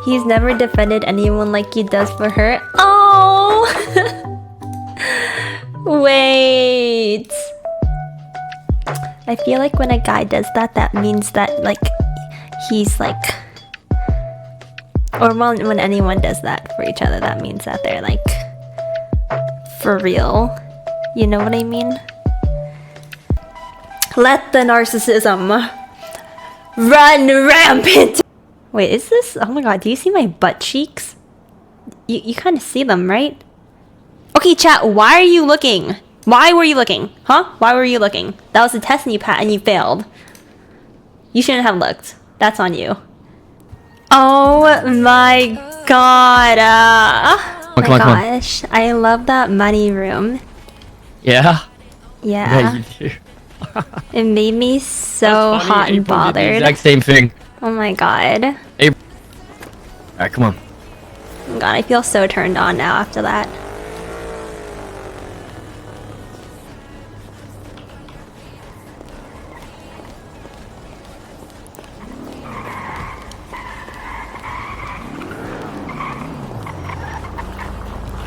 He's never defended anyone like he does for her. Oh! Wait. I feel like when a guy does that, that means that, like, he's like... Or when anyone does that for each other, that means that they're, like, for real. You know what I mean? Let the narcissism run rampant! Wait, is this... Oh my god, do you see my butt cheeks? You kind of see them, right? Okay, chat, why are you looking? Why were you looking? Huh? Why were you looking? That was a test and you failed. You shouldn't have looked. That's on you. Oh my god. Oh my gosh. I love that money room. Yeah? Yeah. You do. It made me so hot and bothered. Did the exact same thing. Oh my god. Hey. Alright, come on. Oh god, I feel so turned on now after that.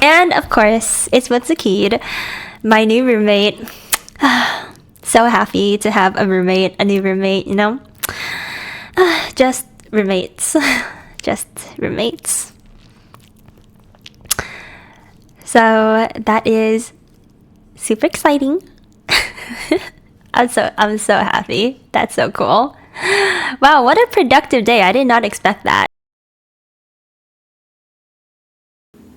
And of course, it's with Zakid, my new roommate. So happy to have a roommate, a new roommate, you know? Just roommates. Just roommates. So that is super exciting. I'm so happy. That's so cool. Wow, what a productive day. I did not expect that.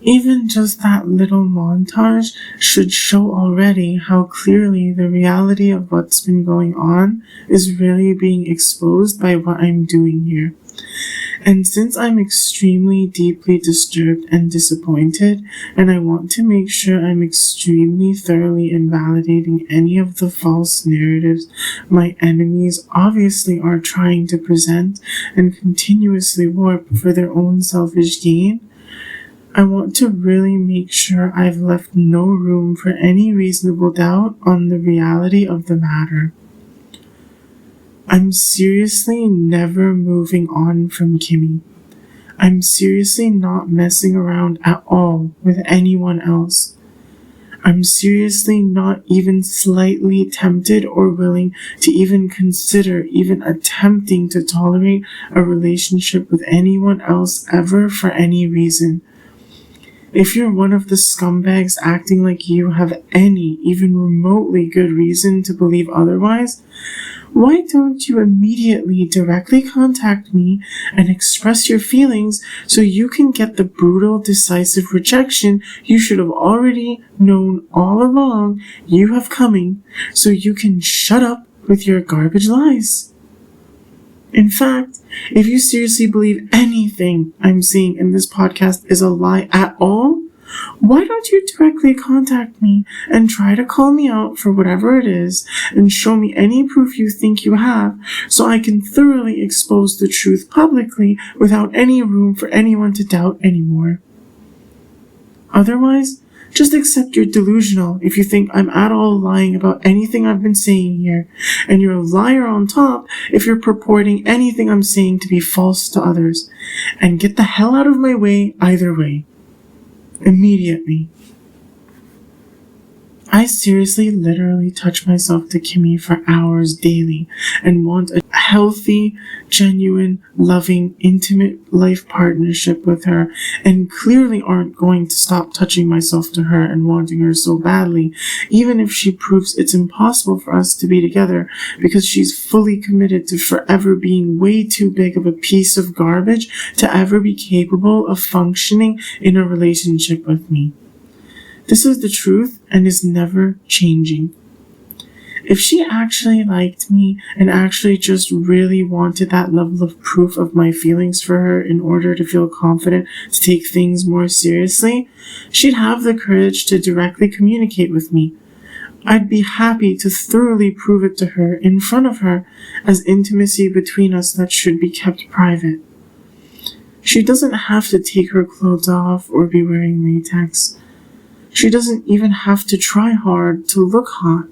Even just that little montage should show already how clearly the reality of what's been going on is really being exposed by what I'm doing here. And since I'm extremely deeply disturbed and disappointed, and I want to make sure I'm extremely thoroughly invalidating any of the false narratives my enemies obviously are trying to present and continuously warp for their own selfish gain, I want to really make sure I've left no room for any reasonable doubt on the reality of the matter. I'm seriously never moving on from Kimmy. I'm seriously not messing around at all with anyone else. I'm seriously not even slightly tempted or willing to even consider even attempting to tolerate a relationship with anyone else ever for any reason. If you're one of the scumbags acting like you have any, even remotely good reason to believe otherwise, why don't you immediately directly contact me and express your feelings so you can get the brutal, decisive rejection you should have already known all along you have coming, so you can shut up with your garbage lies? In fact, if you seriously believe anything I'm saying in this podcast is a lie at all, why don't you directly contact me and try to call me out for whatever it is and show me any proof you think you have so I can thoroughly expose the truth publicly without any room for anyone to doubt anymore? Otherwise, just accept you're delusional if you think I'm at all lying about anything I've been saying here, and you're a liar on top if you're purporting anything I'm saying to be false to others, and get the hell out of my way either way. Immediately. I seriously literally touch myself to Kimmy for hours daily and want a healthy, genuine, loving, intimate life partnership with her, and clearly aren't going to stop touching myself to her and wanting her so badly, even if she proves it's impossible for us to be together because she's fully committed to forever being way too big of a piece of garbage to ever be capable of functioning in a relationship with me. This is the truth and is never changing. If she actually liked me and actually just really wanted that level of proof of my feelings for her in order to feel confident to take things more seriously, she'd have the courage to directly communicate with me. I'd be happy to thoroughly prove it to her in front of her as intimacy between us that should be kept private. She doesn't have to take her clothes off or be wearing latex. She doesn't even have to try hard to look hot.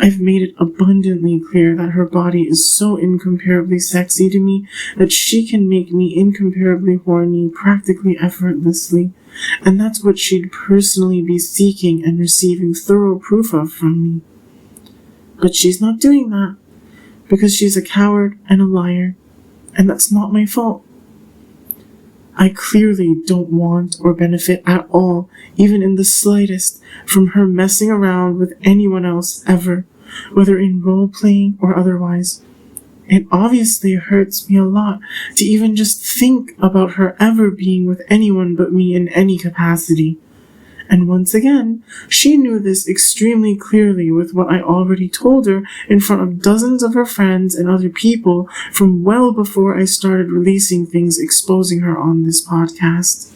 I've made it abundantly clear that her body is so incomparably sexy to me that she can make me incomparably horny practically effortlessly, and that's what she'd personally be seeking and receiving thorough proof of from me. But she's not doing that, because she's a coward and a liar, and that's not my fault. I clearly don't want or benefit at all, even in the slightest, from her messing around with anyone else ever, whether in role-playing or otherwise. It obviously hurts me a lot to even just think about her ever being with anyone but me in any capacity. And once again, she knew this extremely clearly with what I already told her in front of dozens of her friends and other people from well before I started releasing things exposing her on this podcast.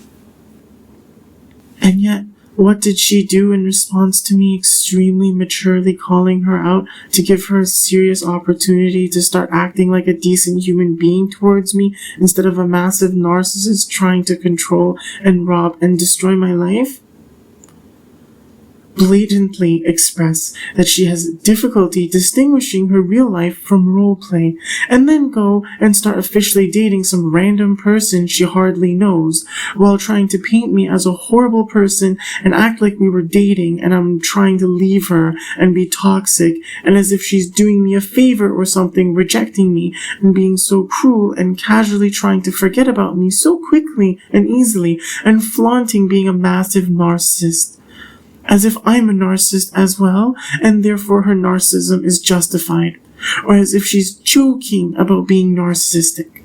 And yet, what did she do in response to me extremely maturely calling her out to give her a serious opportunity to start acting like a decent human being towards me instead of a massive narcissist trying to control and rob and destroy my life? Blatantly express that she has difficulty distinguishing her real life from roleplay, and then go and start officially dating some random person she hardly knows, while trying to paint me as a horrible person and act like we were dating and I'm trying to leave her and be toxic, and as if she's doing me a favor or something, rejecting me and being so cruel and casually trying to forget about me so quickly and easily, and flaunting being a massive narcissist. As if I'm a narcissist as well, and therefore her narcissism is justified, or as if she's joking about being narcissistic.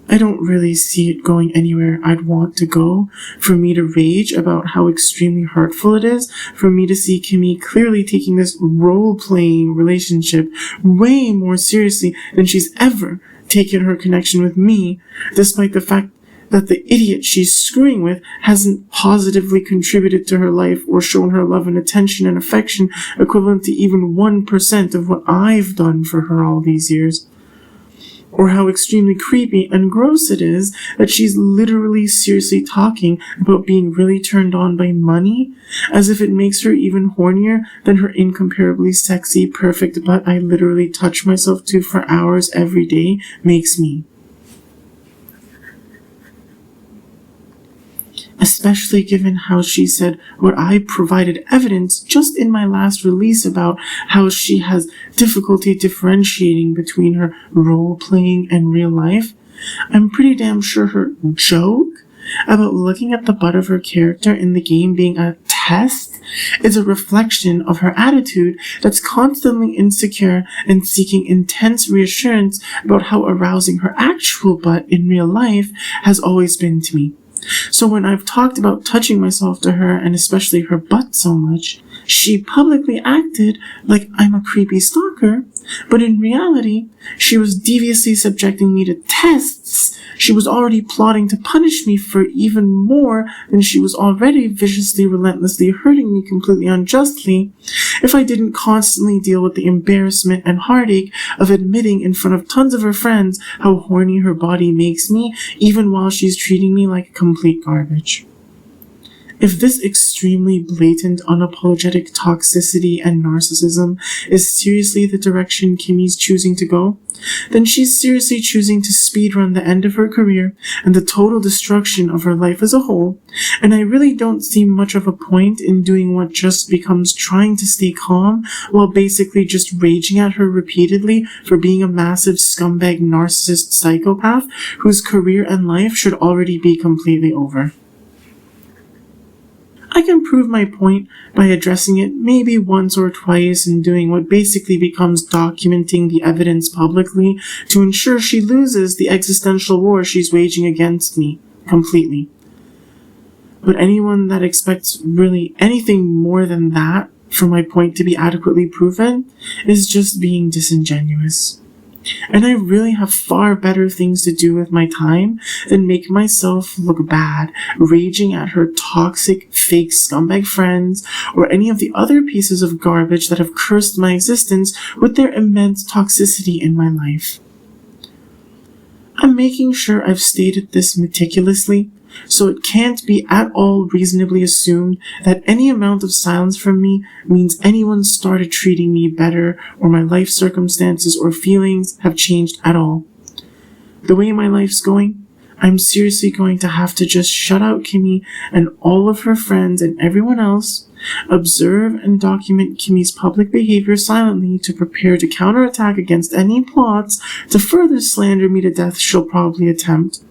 I don't really see it going anywhere I'd want to go, for me to rage about how extremely hurtful it is, for me to see Kimmy clearly taking this role-playing relationship way more seriously than she's ever taken her connection with me, despite the fact that the idiot she's screwing with hasn't positively contributed to her life or shown her love and attention and affection equivalent to even 1% of what I've done for her all these years. Or how extremely creepy and gross it is that she's literally seriously talking about being really turned on by money, as if it makes her even hornier than her incomparably sexy, perfect butt I literally touch myself to for hours every day makes me. Especially given how she said what I provided evidence just in my last release about how she has difficulty differentiating between her role-playing and real life. I'm pretty damn sure her joke about looking at the butt of her character in the game being a test is a reflection of her attitude that's constantly insecure and seeking intense reassurance about how arousing her actual butt in real life has always been to me. So when I've talked about touching myself to her, and especially her butt so much, she publicly acted like I'm a creepy stalker, but in reality, she was deviously subjecting me to tests. She was already plotting to punish me for even more than she was already viciously, relentlessly hurting me completely unjustly if I didn't constantly deal with the embarrassment and heartache of admitting in front of tons of her friends how horny her body makes me, even while she's treating me like complete garbage. If this extremely blatant, unapologetic toxicity and narcissism is seriously the direction Kimmy's choosing to go, then she's seriously choosing to speedrun the end of her career and the total destruction of her life as a whole, and I really don't see much of a point in doing what just becomes trying to stay calm while basically just raging at her repeatedly for being a massive scumbag narcissist psychopath whose career and life should already be completely over. I can prove my point by addressing it maybe once or twice and doing what basically becomes documenting the evidence publicly to ensure she loses the existential war she's waging against me completely. But anyone that expects really anything more than that for my point to be adequately proven is just being disingenuous. And I really have far better things to do with my time than make myself look bad, raging at her toxic, fake scumbag friends, or any of the other pieces of garbage that have cursed my existence with their immense toxicity in my life. I'm making sure I've stated this meticulously, so it can't be at all reasonably assumed that any amount of silence from me means anyone started treating me better or my life circumstances or feelings have changed at all. The way my life's going, I'm seriously going to have to just shut out Kimmy and all of her friends and everyone else, observe and document Kimmy's public behavior silently to prepare to counterattack against any plots to further slander me to death she'll probably attempt.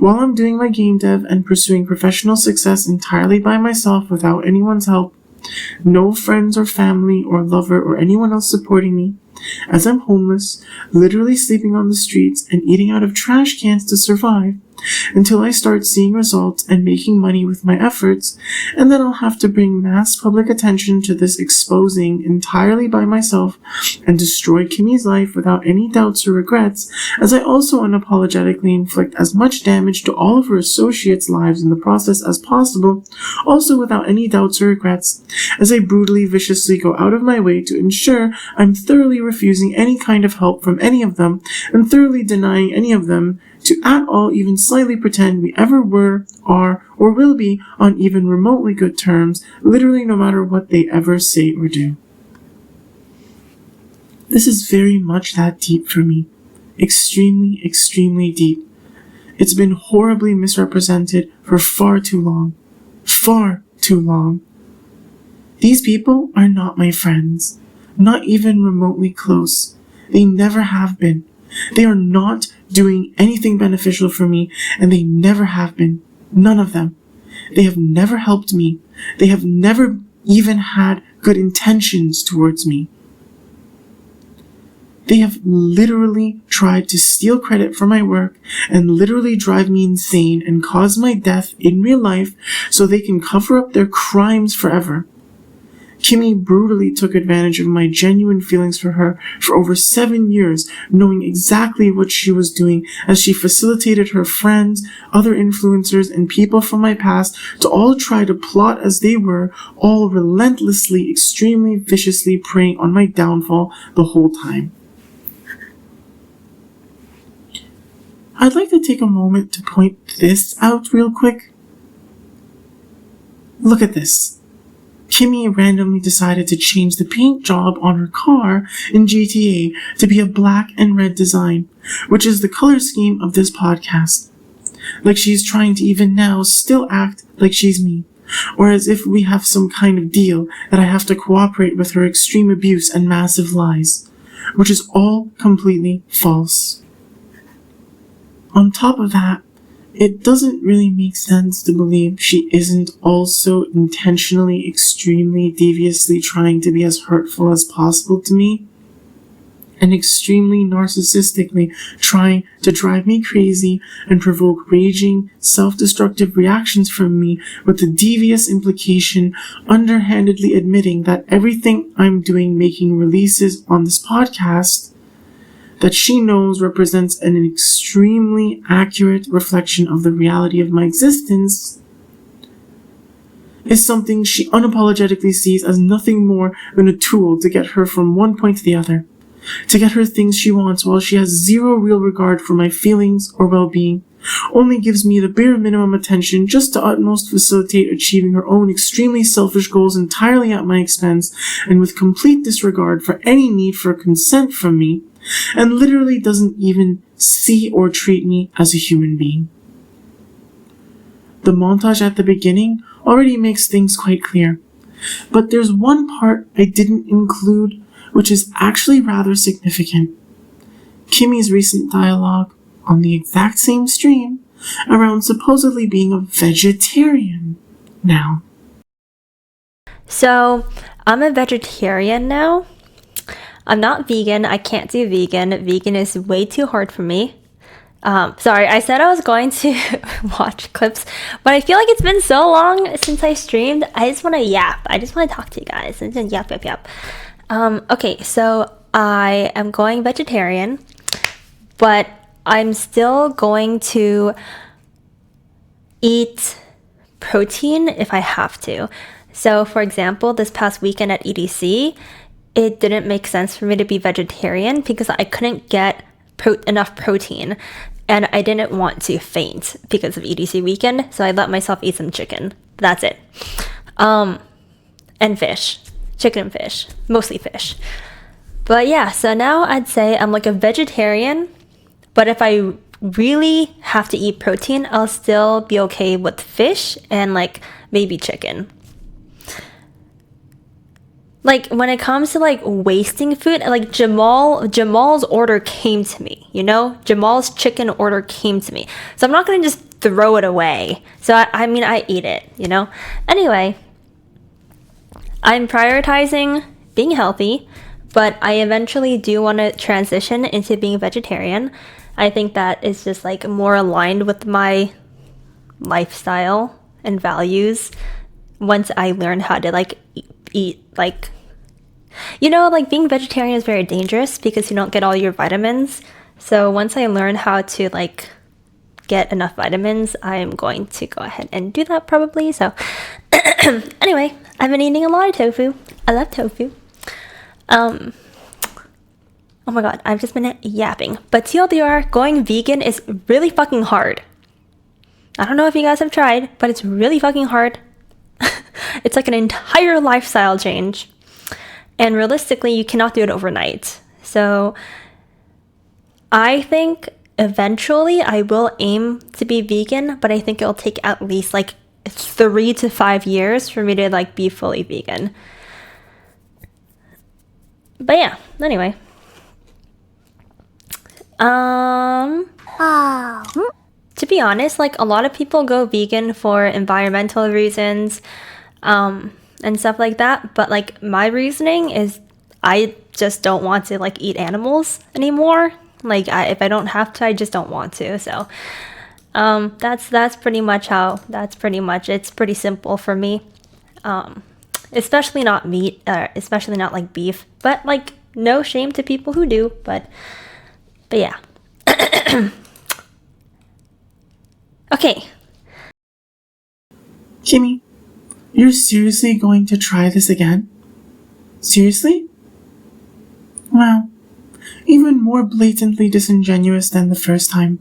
While I'm doing my game dev and pursuing professional success entirely by myself without anyone's help, no friends or family or lover or anyone else supporting me, as I'm homeless, literally sleeping on the streets and eating out of trash cans to survive, until I start seeing results and making money with my efforts, and then I'll have to bring mass public attention to this exposing entirely by myself and destroy Kimmy's life without any doubts or regrets, as I also unapologetically inflict as much damage to all of her associates' lives in the process as possible, also without any doubts or regrets, as I brutally, viciously go out of my way to ensure I'm thoroughly refusing any kind of help from any of them and thoroughly denying any of them to at all even slightly pretend we ever were, are, or will be on even remotely good terms, literally no matter what they ever say or do. This is very much that deep for me. Extremely, extremely deep. It's been horribly misrepresented for far too long. Far too long. These people are not my friends. Not even remotely close. They never have been. They are not doing anything beneficial for me, and they never have been. None of them. They have never helped me. They have never even had good intentions towards me. They have literally tried to steal credit for my work and literally drive me insane and cause my death in real life so they can cover up their crimes forever. Kimmy brutally took advantage of my genuine feelings for her for over 7 years, knowing exactly what she was doing as she facilitated her friends, other influencers, and people from my past to all try to plot as they were, all relentlessly, extremely viciously preying on my downfall the whole time. I'd like to take a moment to point this out real quick. Look at this. Kimmy randomly decided to change the paint job on her car in GTA to be a black and red design, which is the color scheme of this podcast. Like she's trying to even now still act like she's me, or as if we have some kind of deal that I have to cooperate with her extreme abuse and massive lies, which is all completely false. On top of that, it doesn't really make sense to believe she isn't also intentionally, extremely deviously trying to be as hurtful as possible to me, and extremely narcissistically trying to drive me crazy and provoke raging, self-destructive reactions from me, with the devious implication underhandedly admitting that everything I'm doing making releases on this podcast that she knows represents an extremely accurate reflection of the reality of my existence, is something she unapologetically sees as nothing more than a tool to get her from one point to the other, to get her things she wants while she has zero real regard for my feelings or well-being, only gives me the bare minimum attention just to utmost facilitate achieving her own extremely selfish goals entirely at my expense and with complete disregard for any need for consent from me, and literally doesn't even see or treat me as a human being. The montage at the beginning already makes things quite clear, but there's one part I didn't include which is actually rather significant. Kimmy's recent dialogue on the exact same stream around supposedly being a vegetarian now. So, I'm a vegetarian now. I'm not vegan. I can't do vegan. Vegan is way too hard for me. Sorry, I said I was going to watch clips, but I feel like it's been so long since I streamed. I just want to yap. I just want to talk to you guys and then yap. Okay, so I am going vegetarian, but I'm still going to eat protein if I have to. So, for example, this past weekend at EDC, it didn't make sense for me to be vegetarian because I couldn't get enough protein. and I didn't want to faint because of EDC weekend, so I let myself eat some chicken. That's it. And fish. Chicken and fish. Mostly fish. But yeah, so now I'd say I'm like a vegetarian, but if I really have to eat protein, I'll still be okay with fish and like maybe chicken. Like when it comes to like wasting food, like Jamal's order came to me, you know? Jamal's chicken order came to me. So I'm not gonna just throw it away. So I mean, I eat it, you know? Anyway, I'm prioritizing being healthy, but I eventually do want to transition into being vegetarian. I think that is just like more aligned with my lifestyle and values once I learn how to like eat like, you know, like being vegetarian is very dangerous because you don't get all your vitamins. So once I learn how to like get enough vitamins, I'm going to go ahead and do that probably. So anyway, I've been eating a lot of tofu. I love tofu. Oh my god, I've just been yapping. But TLDR, going vegan is really fucking hard. I don't know if you guys have tried, but it's really fucking hard. It's like an entire lifestyle change. And realistically, you cannot do it overnight. So I think eventually I will aim to be vegan, but I think it'll take at least like 3 to 5 years for me to like be fully vegan. But yeah, anyway. To be honest, like a lot of people go vegan for environmental reasons, and stuff like that. But like my reasoning is I just don't want to like eat animals anymore. Like if I don't have to, I just don't want to. So that's pretty much it's pretty simple for me. Especially not meat, especially not like beef, but like no shame to people who do, but yeah. Okay. Kimmy, you're seriously going to try this again? Seriously? Wow. Even more blatantly disingenuous than the first time.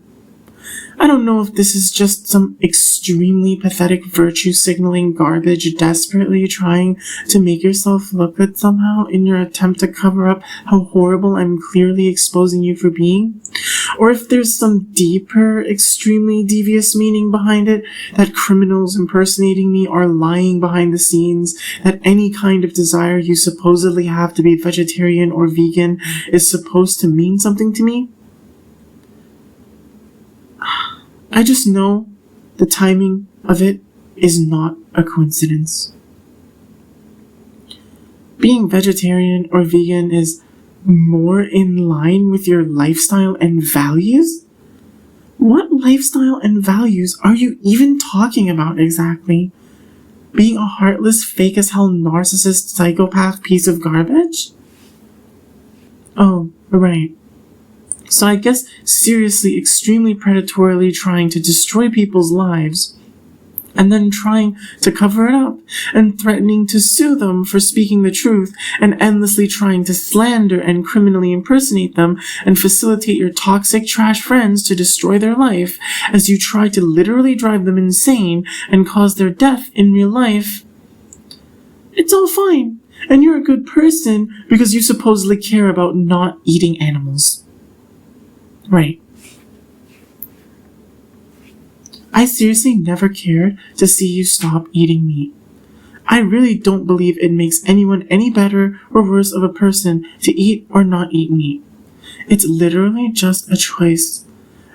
I don't know if this is just some extremely pathetic virtue signaling garbage desperately trying to make yourself look good somehow in your attempt to cover up how horrible I'm clearly exposing you for being, or if there's some deeper, extremely devious meaning behind it, that criminals impersonating me are lying behind the scenes, that any kind of desire you supposedly have to be vegetarian or vegan is supposed to mean something to me. I just know the timing of it is not a coincidence. Being vegetarian or vegan is more in line with your lifestyle and values? What lifestyle and values are you even talking about exactly? Being a heartless, fake as hell narcissist psychopath piece of garbage? Oh, right. So I guess seriously, extremely predatorily trying to destroy people's lives, and then trying to cover it up, and threatening to sue them for speaking the truth, and endlessly trying to slander and criminally impersonate them, and facilitate your toxic trash friends to destroy their life, as you try to literally drive them insane and cause their death in real life. It's all fine, and you're a good person because you supposedly care about not eating animals. Right. I seriously never cared to see you stop eating meat. I really don't believe it makes anyone any better or worse of a person to eat or not eat meat. It's literally just a choice.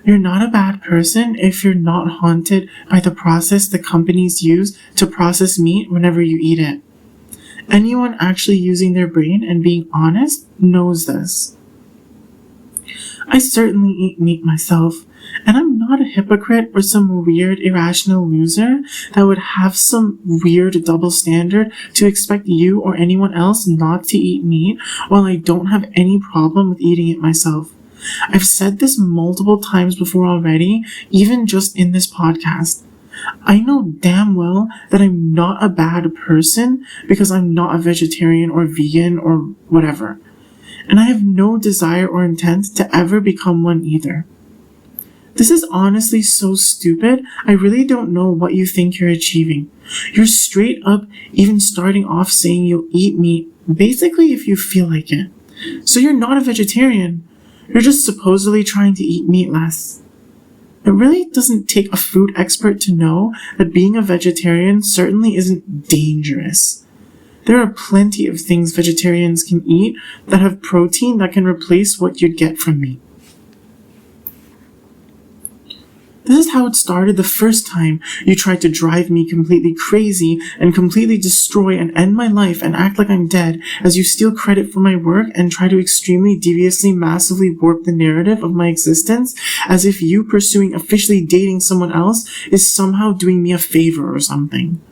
You're not a bad person if you're not haunted by the process the companies use to process meat whenever you eat it. Anyone actually using their brain and being honest knows this. I certainly eat meat myself, and I'm not a hypocrite or some weird irrational loser that would have some weird double standard to expect you or anyone else not to eat meat while I don't have any problem with eating it myself. I've said this multiple times before already, even just in this podcast. I know damn well that I'm not a bad person because I'm not a vegetarian or vegan or whatever. And I have no desire or intent to ever become one either. This is honestly so stupid. I really don't know what you think you're achieving. You're straight up even starting off saying you'll eat meat, basically if you feel like it. So you're not a vegetarian. You're just supposedly trying to eat meat less. It really doesn't take a food expert to know that being a vegetarian certainly isn't dangerous. There are plenty of things vegetarians can eat that have protein that can replace what you'd get from meat. This is how it started the first time you tried to drive me completely crazy and completely destroy and end my life and act like I'm dead as you steal credit for my work and try to extremely deviously massively warp the narrative of my existence as if you pursuing officially dating someone else is somehow doing me a favor or something.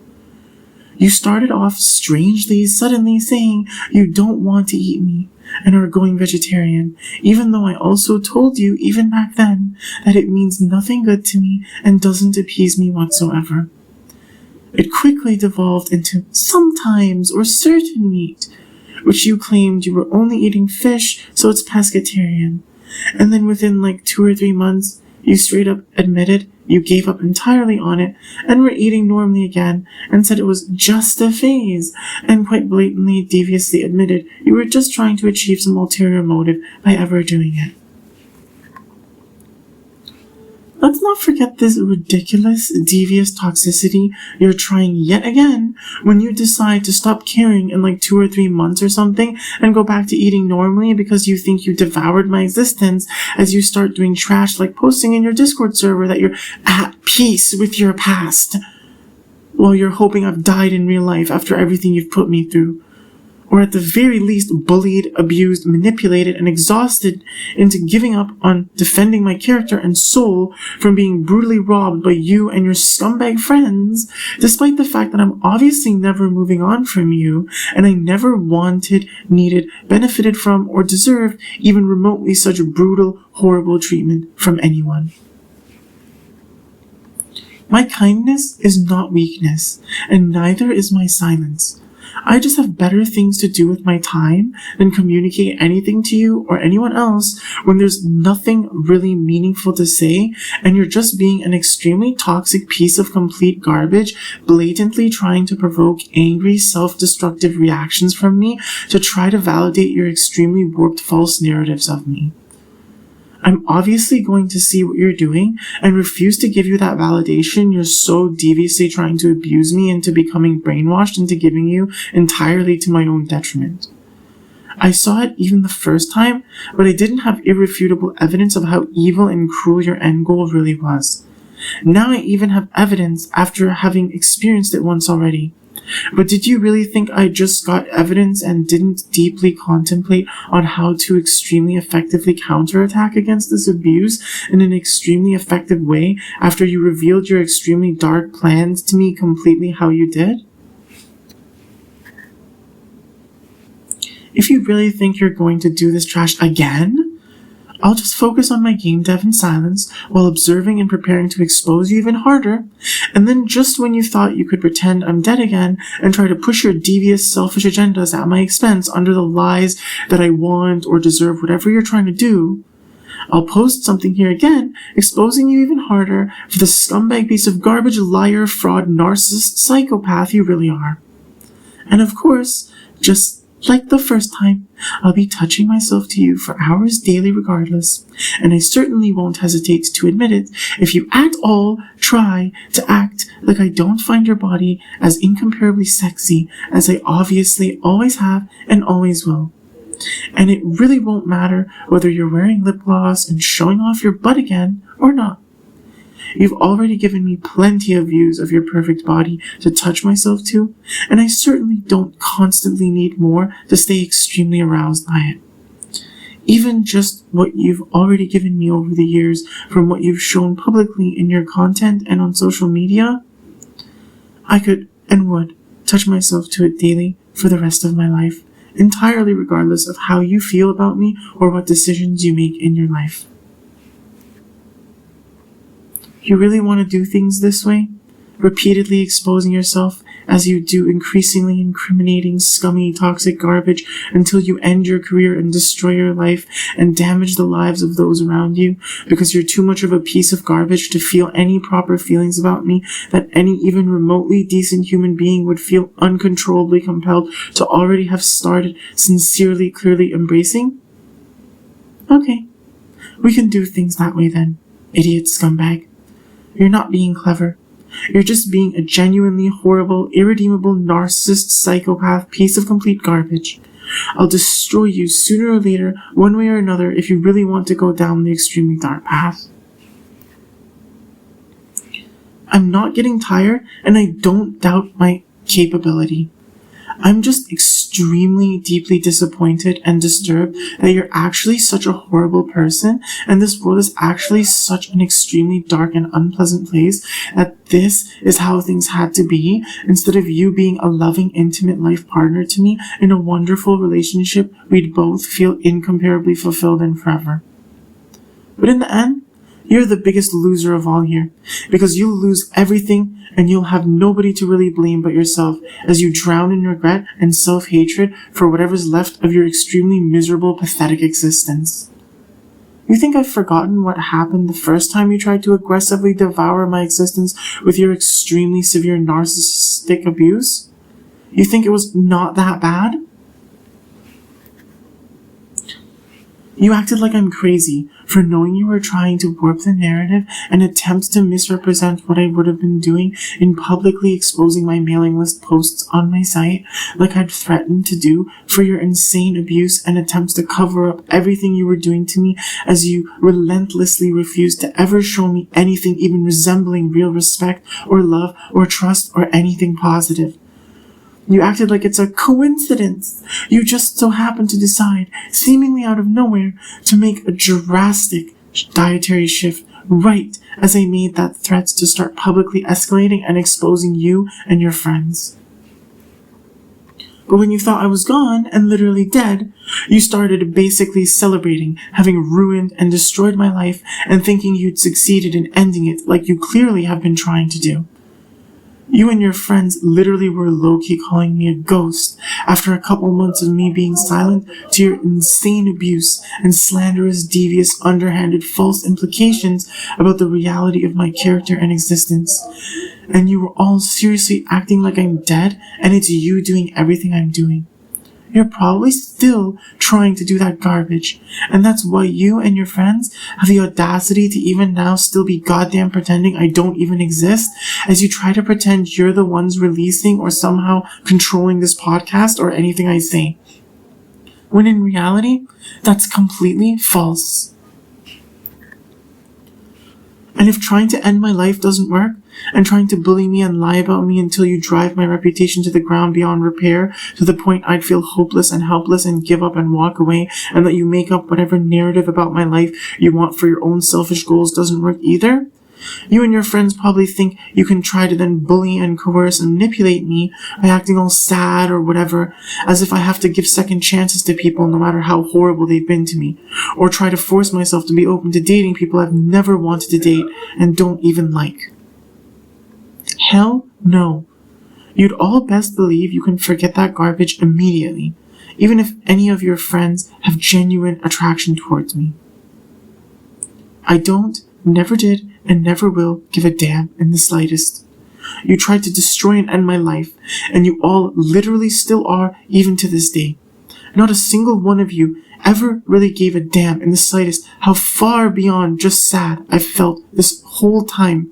You started off strangely suddenly saying you don't want to eat me and are going vegetarian, even though I also told you even back then that it means nothing good to me and doesn't appease me whatsoever. It quickly devolved into sometimes or certain meat, which you claimed you were only eating fish, so it's pescatarian. And then within like 2 or 3 months, you straight up admitted you gave up entirely on it and were eating normally again and said it was just a phase and quite blatantly, deviously admitted you were just trying to achieve some ulterior motive by ever doing it. Let's not forget this ridiculous, devious toxicity you're trying yet again when you decide to stop caring in like 2 or 3 months or something and go back to eating normally because you think you devoured my existence as you start doing trash like posting in your Discord server that you're at peace with your past while you're hoping I've died in real life after everything you've put me through. Or at the very least bullied, abused, manipulated, and exhausted into giving up on defending my character and soul from being brutally robbed by you and your scumbag friends, despite the fact that I'm obviously never moving on from you, and I never wanted, needed, benefited from, or deserved even remotely such brutal, horrible treatment from anyone. My kindness is not weakness, and neither is my silence. I just have better things to do with my time than communicate anything to you or anyone else when there's nothing really meaningful to say and you're just being an extremely toxic piece of complete garbage, blatantly trying to provoke angry, self-destructive reactions from me to try to validate your extremely warped false narratives of me. I'm obviously going to see what you're doing and refuse to give you that validation you're so deviously trying to abuse me into becoming brainwashed into giving you entirely to my own detriment. I saw it even the first time, but I didn't have irrefutable evidence of how evil and cruel your end goal really was. Now I even have evidence after having experienced it once already. But did you really think I just got evidence and didn't deeply contemplate on how to extremely effectively counterattack against this abuse in an extremely effective way after you revealed your extremely dark plans to me completely how you did? If you really think you're going to do this trash again, I'll just focus on my game dev in silence while observing and preparing to expose you even harder, and then just when you thought you could pretend I'm dead again and try to push your devious, selfish agendas at my expense under the lies that I want or deserve whatever you're trying to do, I'll post something here again, exposing you even harder for the scumbag piece of garbage, liar, fraud, narcissist, psychopath you really are. And of course, just like the first time, I'll be touching myself to you for hours daily regardless, and I certainly won't hesitate to admit it if you at all try to act like I don't find your body as incomparably sexy as I obviously always have and always will. And it really won't matter whether you're wearing lip gloss and showing off your butt again or not. You've already given me plenty of views of your perfect body to touch myself to, and I certainly don't constantly need more to stay extremely aroused by it. Even just what you've already given me over the years from what you've shown publicly in your content and on social media, I could and would touch myself to it daily for the rest of my life, entirely regardless of how you feel about me or what decisions you make in your life. You really want to do things this way? Repeatedly exposing yourself as you do increasingly incriminating, scummy, toxic garbage until you end your career and destroy your life and damage the lives of those around you because you're too much of a piece of garbage to feel any proper feelings about me that any even remotely decent human being would feel uncontrollably compelled to already have started sincerely, clearly embracing? Okay, we can do things that way then, idiot scumbag. You're not being clever. You're just being a genuinely horrible, irredeemable, narcissist, psychopath piece of complete garbage. I'll destroy you sooner or later, one way or another, if you really want to go down the extremely dark path. I'm not getting tired, and I don't doubt my capability. I'm just extremely deeply disappointed and disturbed that you're actually such a horrible person and this world is actually such an extremely dark and unpleasant place that this is how things had to be instead of you being a loving, intimate life partner to me in a wonderful relationship we'd both feel incomparably fulfilled in forever. But in the end, you're the biggest loser of all here, because you'll lose everything and you'll have nobody to really blame but yourself as you drown in regret and self-hatred for whatever's left of your extremely miserable, pathetic existence. You think I've forgotten what happened the first time you tried to aggressively devour my existence with your extremely severe narcissistic abuse? You think it was not that bad? You acted like I'm crazy for knowing you were trying to warp the narrative and attempt to misrepresent what I would have been doing in publicly exposing my mailing list posts on my site, like I'd threatened to do, for your insane abuse and attempts to cover up everything you were doing to me as you relentlessly refused to ever show me anything even resembling real respect or love or trust or anything positive. You acted like it's a coincidence. You just so happened to decide, seemingly out of nowhere, to make a drastic dietary shift right as I made that threat to start publicly escalating and exposing you and your friends. But when you thought I was gone and literally dead, you started basically celebrating having ruined and destroyed my life and thinking you'd succeeded in ending it like you clearly have been trying to do. You and your friends literally were low-key calling me a ghost after a couple months of me being silent to your insane abuse and slanderous, devious, underhanded, false implications about the reality of my character and existence. And you were all seriously acting like I'm dead and it's you doing everything I'm doing. You're probably still trying to do that garbage, and that's why you and your friends have the audacity to even now still be goddamn pretending I don't even exist, as you try to pretend you're the ones releasing or somehow controlling this podcast or anything I say. When in reality, that's completely false. And if trying to end my life doesn't work, and trying to bully me and lie about me until you drive my reputation to the ground beyond repair, to the point I'd feel hopeless and helpless and give up and walk away, and that you make up whatever narrative about my life you want for your own selfish goals doesn't work either, you and your friends probably think you can try to then bully and coerce and manipulate me by acting all sad or whatever, as if I have to give second chances to people no matter how horrible they've been to me, or try to force myself to be open to dating people I've never wanted to date and don't even like. Hell no. You'd all best believe you can forget that garbage immediately, even if any of your friends have genuine attraction towards me. I don't, never did, and never will give a damn in the slightest. You tried to destroy and end my life, and you all literally still are, even to this day. Not a single one of you ever really gave a damn in the slightest how far beyond just sad I've felt this whole time.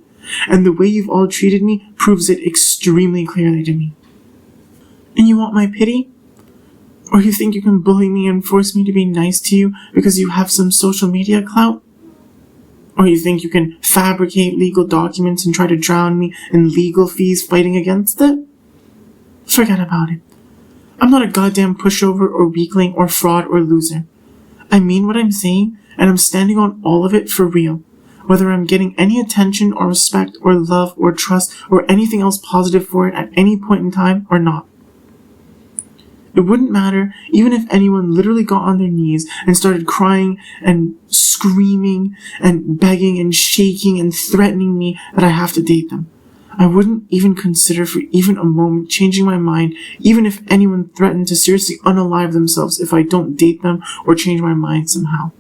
And the way you've all treated me proves it extremely clearly to me. And you want my pity? Or you think you can bully me and force me to be nice to you because you have some social media clout? Or you think you can fabricate legal documents and try to drown me in legal fees fighting against it? Forget about it. I'm not a goddamn pushover or weakling or fraud or loser. I mean what I'm saying, and I'm standing on all of it for real. Whether I'm getting any attention or respect or love or trust or anything else positive for it at any point in time or not. It wouldn't matter even if anyone literally got on their knees and started crying and screaming and begging and shaking and threatening me that I have to date them. I wouldn't even consider for even a moment changing my mind, even if anyone threatened to seriously unalive themselves if I don't date them or change my mind somehow.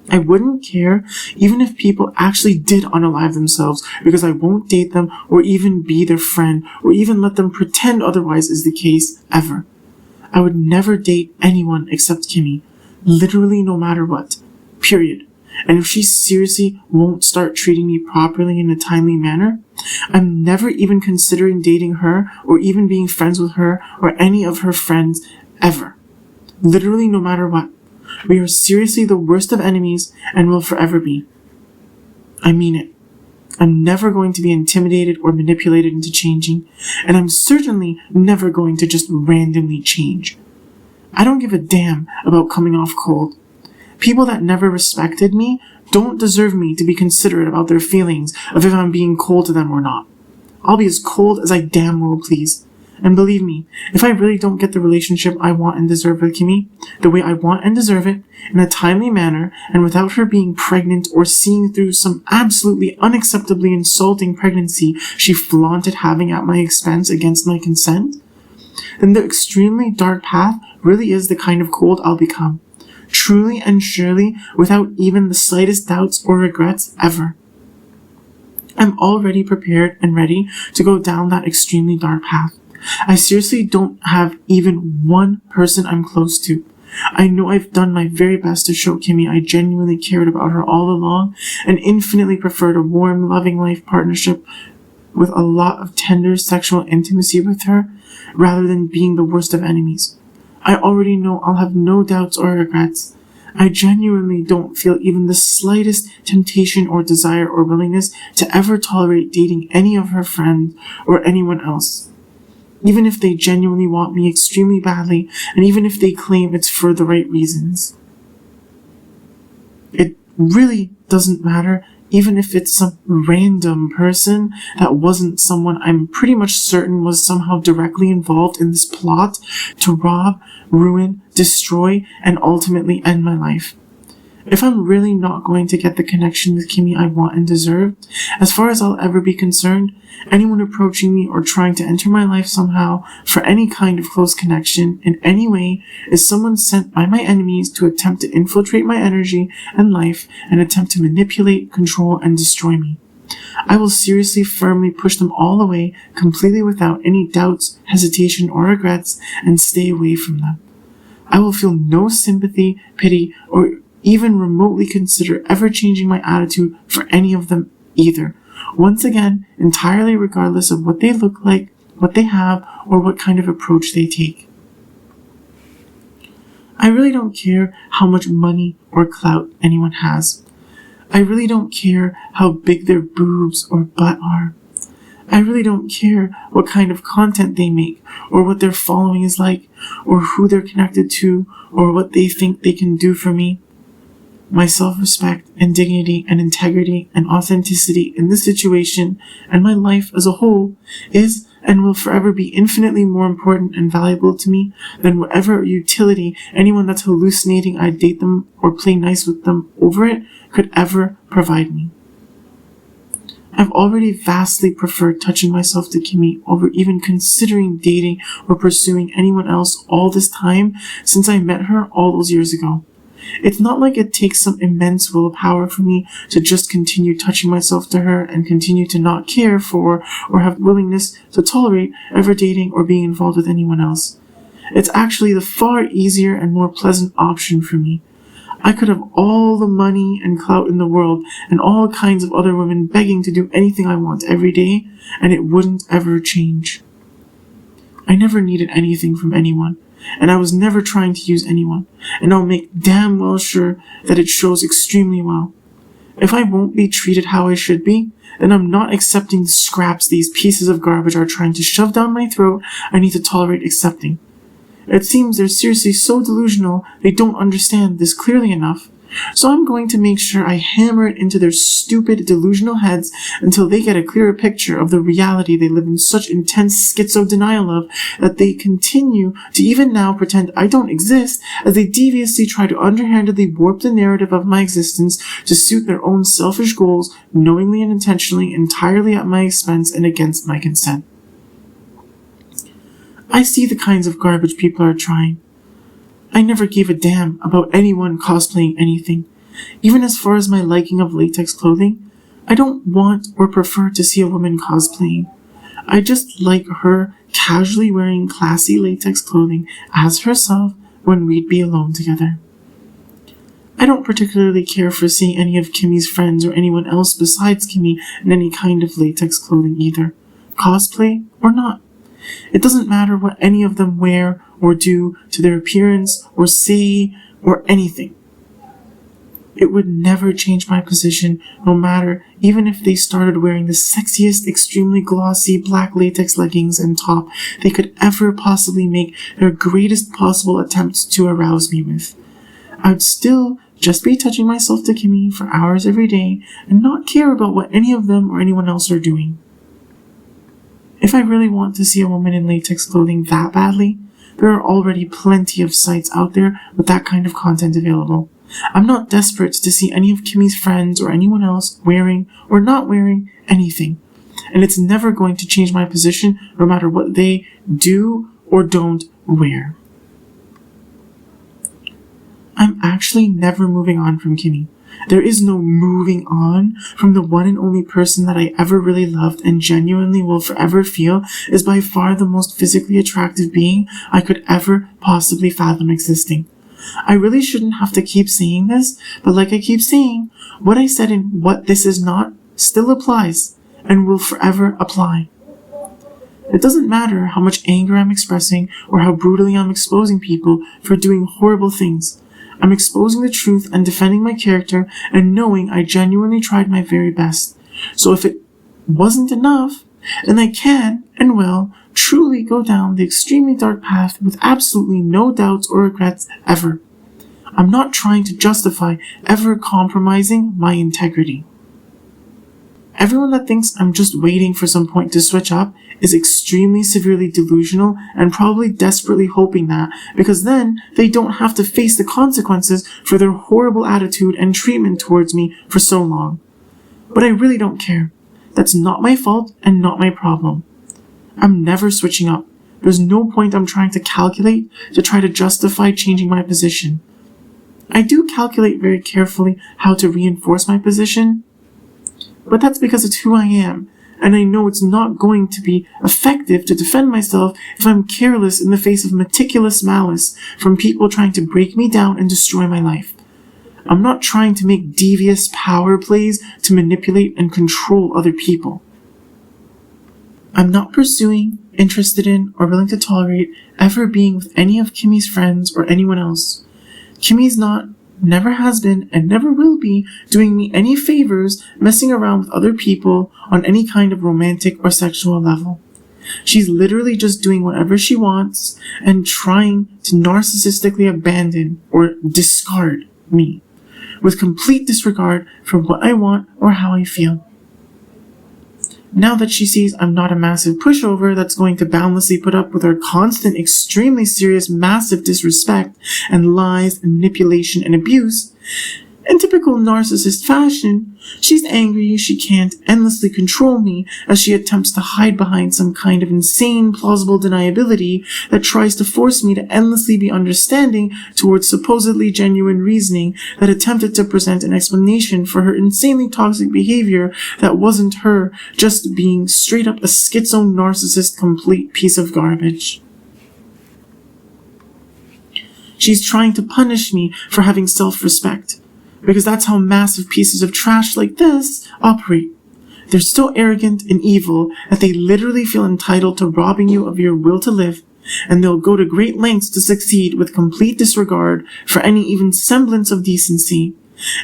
I wouldn't care even if people actually did unalive themselves, because I won't date them or even be their friend or even let them pretend otherwise is the case ever. I would never date anyone except Kimmy, literally no matter what, period. And if she seriously won't start treating me properly in a timely manner, I'm never even considering dating her or even being friends with her or any of her friends ever. Literally no matter what. We are seriously the worst of enemies and will forever be. I mean it. I'm never going to be intimidated or manipulated into changing, and I'm certainly never going to just randomly change. I don't give a damn about coming off cold. People that never respected me don't deserve me to be considerate about their feelings of if I'm being cold to them or not. I'll be as cold as I damn well please. And believe me, if I really don't get the relationship I want and deserve with Kimmy, the way I want and deserve it, in a timely manner, and without her being pregnant or seeing through some absolutely unacceptably insulting pregnancy she flaunted having at my expense against my consent, then the extremely dark path really is the kind of cold I'll become. Truly and surely, without even the slightest doubts or regrets ever. I'm already prepared and ready to go down that extremely dark path. I seriously don't have even one person I'm close to. I know I've done my very best to show Kimmy I genuinely cared about her all along and infinitely preferred a warm, loving life partnership with a lot of tender sexual intimacy with her rather than being the worst of enemies. I already know I'll have no doubts or regrets. I genuinely don't feel even the slightest temptation or desire or willingness to ever tolerate dating any of her friends or anyone else. Even if they genuinely want me extremely badly, and even if they claim it's for the right reasons. It really doesn't matter, even if it's some random person that wasn't someone I'm pretty much certain was somehow directly involved in this plot to rob, ruin, destroy, and ultimately end my life. If I'm really not going to get the connection with Kimmy I want and deserve, as far as I'll ever be concerned, anyone approaching me or trying to enter my life somehow for any kind of close connection in any way is someone sent by my enemies to attempt to infiltrate my energy and life and attempt to manipulate, control, and destroy me. I will seriously, firmly push them all away, completely without any doubts, hesitation, or regrets, and stay away from them. I will feel no sympathy, pity, or even remotely consider ever changing my attitude for any of them either. Once again, entirely regardless of what they look like, what they have, or what kind of approach they take. I really don't care how much money or clout anyone has. I really don't care how big their boobs or butt are. I really don't care what kind of content they make, or what their following is like, or who they're connected to, or what they think they can do for me. My self-respect and dignity and integrity and authenticity in this situation and my life as a whole is and will forever be infinitely more important and valuable to me than whatever utility anyone that's hallucinating I date them or play nice with them over it could ever provide me. I've already vastly preferred touching myself to Kimmy over even considering dating or pursuing anyone else all this time since I met her all those years ago. It's not like it takes some immense willpower for me to just continue touching myself to her and continue to not care for or have willingness to tolerate ever dating or being involved with anyone else. It's actually the far easier and more pleasant option for me. I could have all the money and clout in the world and all kinds of other women begging to do anything I want every day, and it wouldn't ever change. I never needed anything from anyone. And I was never trying to use anyone, and I'll make damn well sure that it shows extremely well. If I won't be treated how I should be, then I'm not accepting the scraps these pieces of garbage are trying to shove down my throat I need to tolerate accepting. It seems they're seriously so delusional they don't understand this clearly enough, So I'm going to make sure I hammer it into their stupid, delusional heads until they get a clearer picture of the reality they live in such intense schizo-denial of that they continue to even now pretend I don't exist as they deviously try to underhandedly warp the narrative of my existence to suit their own selfish goals, knowingly and intentionally, entirely at my expense and against my consent. I see the kinds of garbage people are trying. I never gave a damn about anyone cosplaying anything. Even as far as my liking of latex clothing, I don't want or prefer to see a woman cosplaying. I just like her casually wearing classy latex clothing as herself when we'd be alone together. I don't particularly care for seeing any of Kimmy's friends or anyone else besides Kimmy in any kind of latex clothing either, cosplay or not. It doesn't matter what any of them wear or do to their appearance or say or anything. It would never change my position, no matter even if they started wearing the sexiest, extremely glossy black latex leggings and top they could ever possibly make their greatest possible attempts to arouse me with. I'd still just be touching myself to Kimmy for hours every day and not care about what any of them or anyone else are doing. If I really want to see a woman in latex clothing that badly, there are already plenty of sites out there with that kind of content available. I'm not desperate to see any of Kimmy's friends or anyone else wearing or not wearing anything, and it's never going to change my position no matter what they do or don't wear. I'm actually never moving on from Kimmy. There is no moving on from the one and only person that I ever really loved and genuinely will forever feel is by far the most physically attractive being I could ever possibly fathom existing. I really shouldn't have to keep saying this, but like I keep saying, what I said in What This Is Not still applies and will forever apply. It doesn't matter how much anger I'm expressing or how brutally I'm exposing people for doing horrible things. I'm exposing the truth and defending my character and knowing I genuinely tried my very best. So if it wasn't enough, then I can and will truly go down the extremely dark path with absolutely no doubts or regrets ever. I'm not trying to justify ever compromising my integrity. Everyone that thinks I'm just waiting for some point to switch up is extremely severely delusional and probably desperately hoping that, because then they don't have to face the consequences for their horrible attitude and treatment towards me for so long. But I really don't care. That's not my fault and not my problem. I'm never switching up. There's no point I'm trying to calculate to try to justify changing my position. I do calculate very carefully how to reinforce my position, but that's because it's who I am, and I know it's not going to be effective to defend myself if I'm careless in the face of meticulous malice from people trying to break me down and destroy my life. I'm not trying to make devious power plays to manipulate and control other people. I'm not pursuing, interested in, or willing to tolerate ever being with any of Kimmy's friends or anyone else. Kimmy's not, never has been, and never will be doing me any favors messing around with other people on any kind of romantic or sexual level. She's literally just doing whatever she wants and trying to narcissistically abandon or discard me, with complete disregard for what I want or how I feel. Now that she sees I'm not a massive pushover that's going to boundlessly put up with her constant, extremely serious, massive disrespect and lies and manipulation and abuse, in typical narcissist fashion, she's angry she can't endlessly control me as she attempts to hide behind some kind of insane, plausible deniability that tries to force me to endlessly be understanding towards supposedly genuine reasoning that attempted to present an explanation for her insanely toxic behavior that wasn't her just being straight up a schizo narcissist complete piece of garbage. She's trying to punish me for having self-respect, because that's how massive pieces of trash like this operate. They're so arrogant and evil that they literally feel entitled to robbing you of your will to live, and they'll go to great lengths to succeed with complete disregard for any even semblance of decency.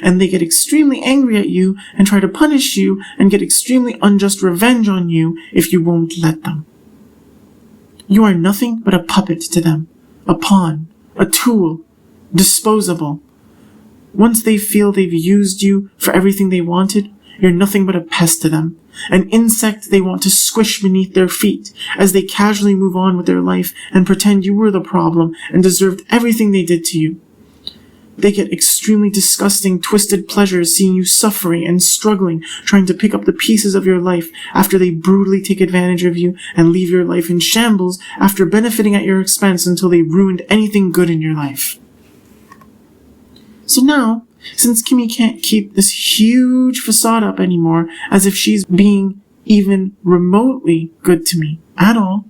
And they get extremely angry at you and try to punish you and get extremely unjust revenge on you if you won't let them. You are nothing but a puppet to them, a pawn, a tool, disposable. Once they feel they've used you for everything they wanted, you're nothing but a pest to them. An insect they want to squish beneath their feet as they casually move on with their life and pretend you were the problem and deserved everything they did to you. They get extremely disgusting, twisted pleasures seeing you suffering and struggling, trying to pick up the pieces of your life after they brutally take advantage of you and leave your life in shambles after benefiting at your expense until they ruined anything good in your life. So now, since Kimmy can't keep this huge facade up anymore as if she's being even remotely good to me at all,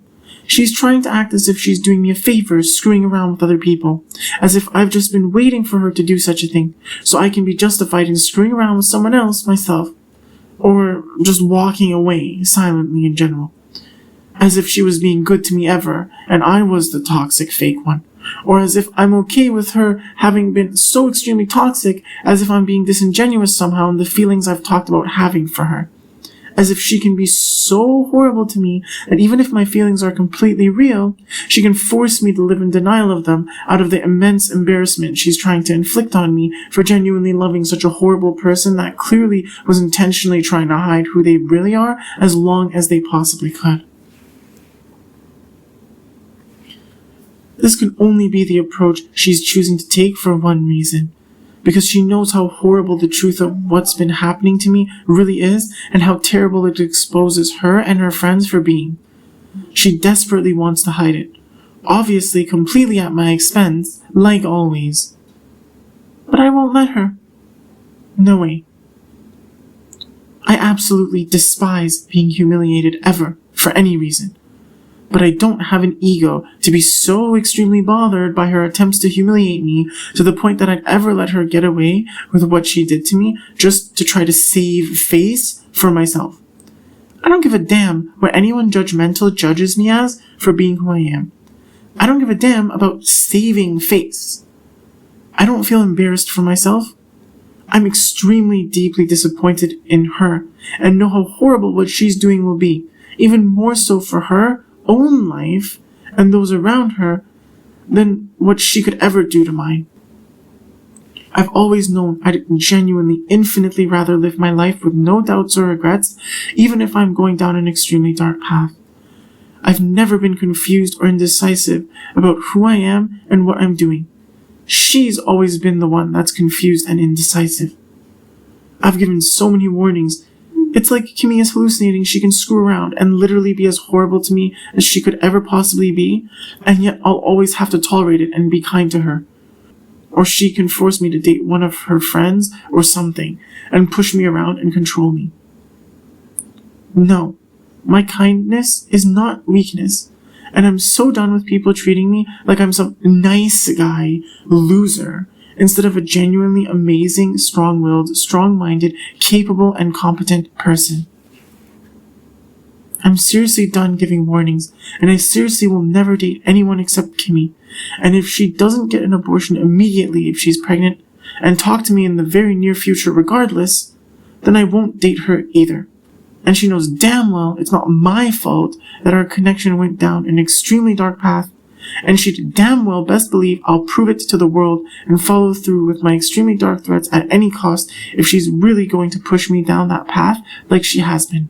she's trying to act as if she's doing me a favor, screwing around with other people, as if I've just been waiting for her to do such a thing, so I can be justified in screwing around with someone else myself, or just walking away silently in general, as if she was being good to me ever, and I was the toxic fake one, or as if I'm okay with her having been so extremely toxic, as if I'm being disingenuous somehow in the feelings I've talked about having for her. As if she can be so horrible to me that even if my feelings are completely real, she can force me to live in denial of them out of the immense embarrassment she's trying to inflict on me for genuinely loving such a horrible person that clearly was intentionally trying to hide who they really are as long as they possibly could. This can only be the approach she's choosing to take for one reason. Because she knows how horrible the truth of what's been happening to me really is and how terrible it exposes her and her friends for being. She desperately wants to hide it. Obviously completely at my expense, like always. But I won't let her. No way. I absolutely despise being humiliated ever, for any reason. But I don't have an ego to be so extremely bothered by her attempts to humiliate me to the point that I'd ever let her get away with what she did to me just to try to save face for myself. I don't give a damn what anyone judgmental judges me as for being who I am. I don't give a damn about saving face. I don't feel embarrassed for myself. I'm extremely deeply disappointed in her and know how horrible what she's doing will be, even more so for her own life and those around her than what she could ever do to mine. I've always known I'd genuinely, infinitely rather live my life with no doubts or regrets, even if I'm going down an extremely dark path. I've never been confused or indecisive about who I am and what I'm doing. She's always been the one that's confused and indecisive. I've given so many warnings. It's like Kimmy is hallucinating she can screw around and literally be as horrible to me as she could ever possibly be, and yet I'll always have to tolerate it and be kind to her. Or she can force me to date one of her friends or something, and push me around and control me. No, my kindness is not weakness, and I'm so done with people treating me like I'm some nice guy loser, instead of a genuinely amazing, strong-willed, strong-minded, capable, and competent person. I'm seriously done giving warnings, and I seriously will never date anyone except Kimmy. And if she doesn't get an abortion immediately if she's pregnant, and talk to me in the very near future regardless, then I won't date her either. And she knows damn well it's not my fault that our connection went down an extremely dark path, and she'd damn well best believe I'll prove it to the world and follow through with my extremely dark threats at any cost if she's really going to push me down that path like she has been.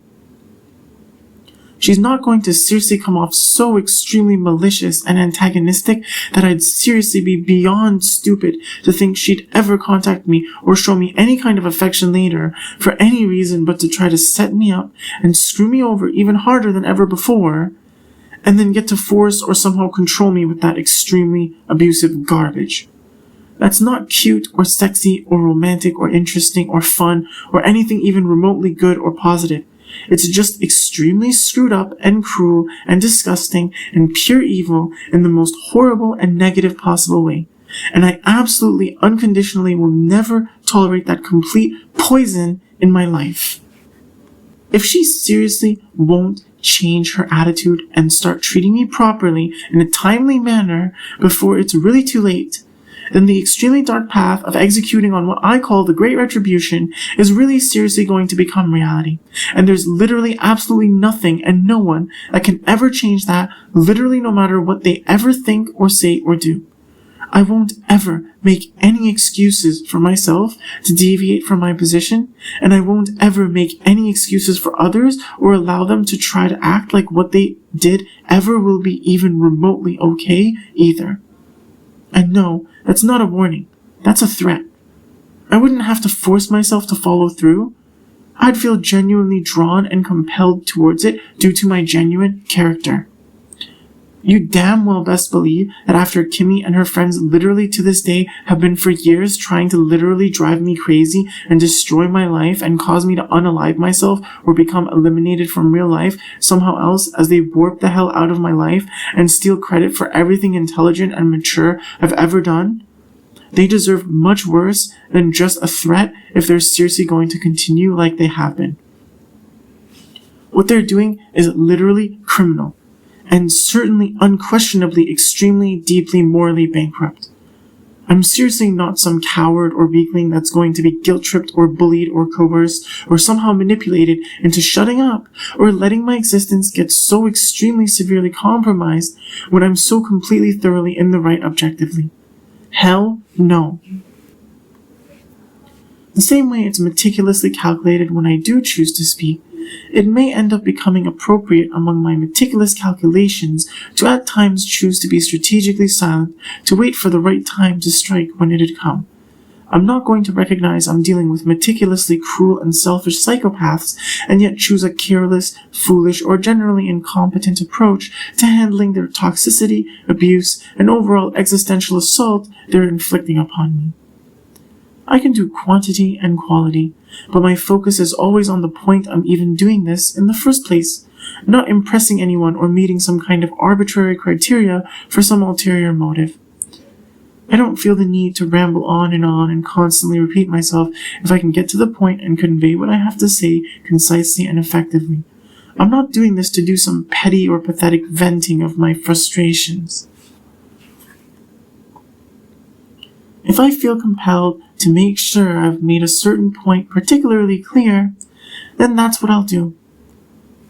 She's not going to seriously come off so extremely malicious and antagonistic that I'd seriously be beyond stupid to think she'd ever contact me or show me any kind of affection later for any reason but to try to set me up and screw me over even harder than ever before, and then get to force or somehow control me with that extremely abusive garbage. That's not cute or sexy or romantic or interesting or fun or anything even remotely good or positive. It's just extremely screwed up and cruel and disgusting and pure evil in the most horrible and negative possible way. And I absolutely, unconditionally will never tolerate that complete poison in my life. If she seriously won't change her attitude and start treating me properly in a timely manner before it's really too late, then the extremely dark path of executing on what I call the Great Retribution is really seriously going to become reality. And there's literally absolutely nothing and no one that can ever change that, literally no matter what they ever think or say or do. I won't ever make any excuses for myself to deviate from my position, and I won't ever make any excuses for others or allow them to try to act like what they did ever will be even remotely okay either. And no, that's not a warning. That's a threat. I wouldn't have to force myself to follow through. I'd feel genuinely drawn and compelled towards it due to my genuine character. You damn well best believe that after Kimmy and her friends literally to this day have been for years trying to literally drive me crazy and destroy my life and cause me to unalive myself or become eliminated from real life somehow else as they warp the hell out of my life and steal credit for everything intelligent and mature I've ever done, they deserve much worse than just a threat if they're seriously going to continue like they have been. What they're doing is literally criminal, and certainly unquestionably extremely deeply morally bankrupt. I'm seriously not some coward or weakling that's going to be guilt-tripped or bullied or coerced or somehow manipulated into shutting up or letting my existence get so extremely severely compromised when I'm so completely thoroughly in the right objectively. Hell no. The same way it's meticulously calculated when I do choose to speak, it may end up becoming appropriate among my meticulous calculations to at times choose to be strategically silent to wait for the right time to strike when it had come. I'm not going to recognize I'm dealing with meticulously cruel and selfish psychopaths and yet choose a careless, foolish, or generally incompetent approach to handling their toxicity, abuse, and overall existential assault they're inflicting upon me. I can do quantity and quality, but my focus is always on the point I'm even doing this in the first place, not impressing anyone or meeting some kind of arbitrary criteria for some ulterior motive. I don't feel the need to ramble on and constantly repeat myself if I can get to the point and convey what I have to say concisely and effectively. I'm not doing this to do some petty or pathetic venting of my frustrations. If I feel compelled to make sure I've made a certain point particularly clear, then that's what I'll do.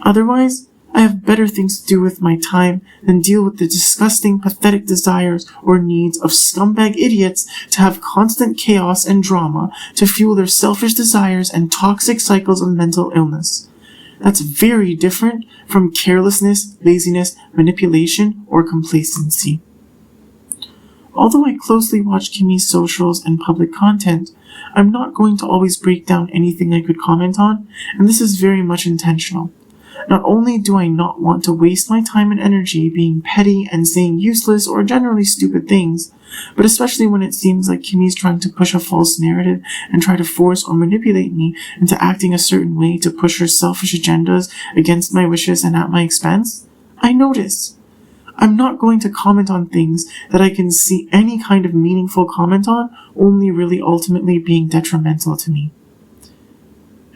Otherwise, I have better things to do with my time than deal with the disgusting, pathetic desires or needs of scumbag idiots to have constant chaos and drama to fuel their selfish desires and toxic cycles of mental illness. That's very different from carelessness, laziness, manipulation, or complacency. Although I closely watch Kimmy's socials and public content, I'm not going to always break down anything I could comment on, and this is very much intentional. Not only do I not want to waste my time and energy being petty and saying useless or generally stupid things, but especially when it seems like Kimmy's trying to push a false narrative and try to force or manipulate me into acting a certain way to push her selfish agendas against my wishes and at my expense, I notice. I'm not going to comment on things that I can see any kind of meaningful comment on only really ultimately being detrimental to me.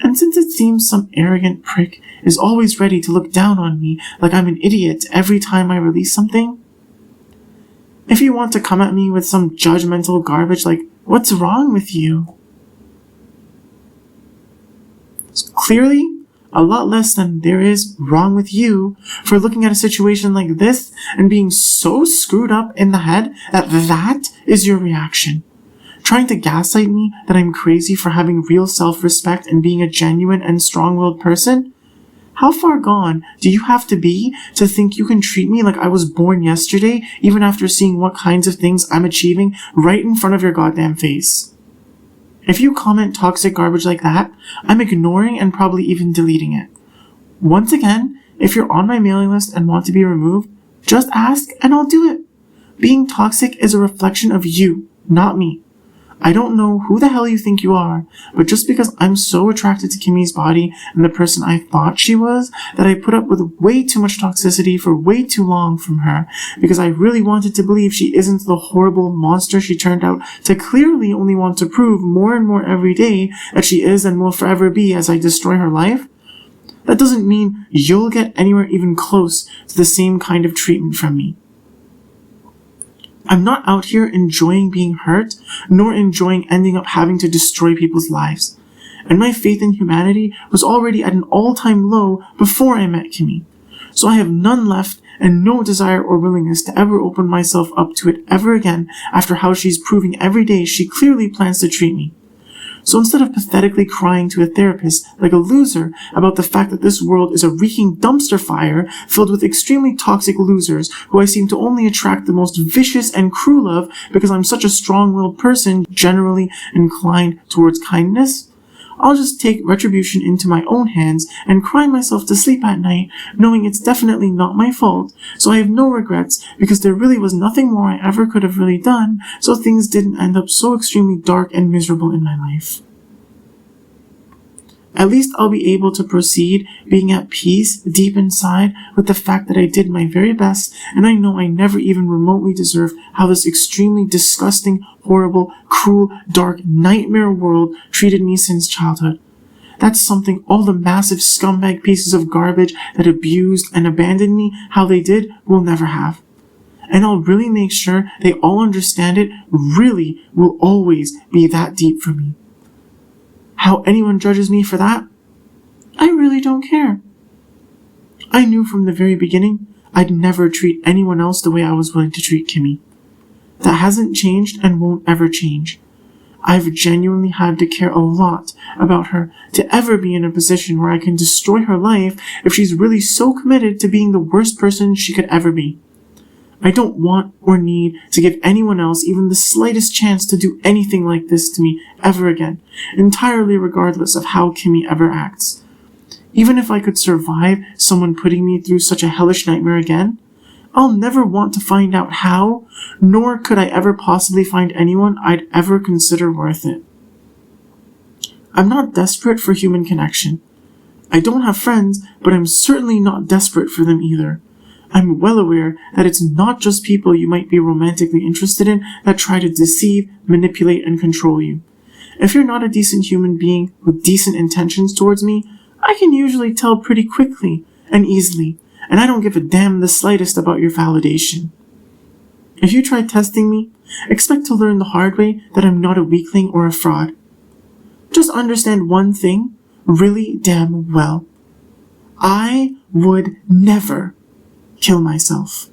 And since it seems some arrogant prick is always ready to look down on me like I'm an idiot every time I release something, if you want to come at me with some judgmental garbage like, "What's wrong with you?" it's clearly a lot less than there is wrong with you for looking at a situation like this and being so screwed up in the head that that is your reaction. Trying to gaslight me that I'm crazy for having real self-respect and being a genuine and strong-willed person? How far gone do you have to be to think you can treat me like I was born yesterday even after seeing what kinds of things I'm achieving right in front of your goddamn face? If you comment toxic garbage like that, I'm ignoring and probably even deleting it. Once again, if you're on my mailing list and want to be removed, just ask and I'll do it. Being toxic is a reflection of you, not me. I don't know who the hell you think you are, but just because I'm so attracted to Kimmy's body and the person I thought she was, that I put up with way too much toxicity for way too long from her, because I really wanted to believe she isn't the horrible monster she turned out to clearly only want to prove more and more every day that she is and will forever be as I destroy her life, that doesn't mean you'll get anywhere even close to the same kind of treatment from me. I'm not out here enjoying being hurt, nor enjoying ending up having to destroy people's lives. And my faith in humanity was already at an all-time low before I met Kimmy. so I have none left and no desire or willingness to ever open myself up to it ever again after how she's proving every day she clearly plans to treat me. So instead of pathetically crying to a therapist like a loser about the fact that this world is a reeking dumpster fire filled with extremely toxic losers who I seem to only attract the most vicious and cruel of because I'm such a strong-willed person generally inclined towards kindness, I'll just take retribution into my own hands and cry myself to sleep at night knowing it's definitely not my fault, so I have no regrets because there really was nothing more I ever could have really done, so things didn't end up so extremely dark and miserable in my life. At least I'll be able to proceed being at peace deep inside with the fact that I did my very best and I know I never even remotely deserve how this extremely disgusting, horrible, cruel, dark, nightmare world treated me since childhood. That's something all the massive scumbag pieces of garbage that abused and abandoned me how they did will never have. And I'll really make sure they all understand it really will always be that deep for me. How anyone judges me for that, I really don't care. I knew from the very beginning I'd never treat anyone else the way I was willing to treat Kimmy. That hasn't changed and won't ever change. I've genuinely had to care a lot about her to ever be in a position where I can destroy her life if she's really so committed to being the worst person she could ever be. I don't want or need to give anyone else even the slightest chance to do anything like this to me ever again, entirely regardless of how Kimmy ever acts. Even if I could survive someone putting me through such a hellish nightmare again, I'll never want to find out how, nor could I ever possibly find anyone I'd ever consider worth it. I'm not desperate for human connection. I don't have friends, but I'm certainly not desperate for them either. I'm well aware that it's not just people you might be romantically interested in that try to deceive, manipulate, and control you. If you're not a decent human being with decent intentions towards me, I can usually tell pretty quickly and easily, and I don't give a damn the slightest about your validation. If you try testing me, expect to learn the hard way that I'm not a weakling or a fraud. Just understand one thing really damn well. I would never kill myself.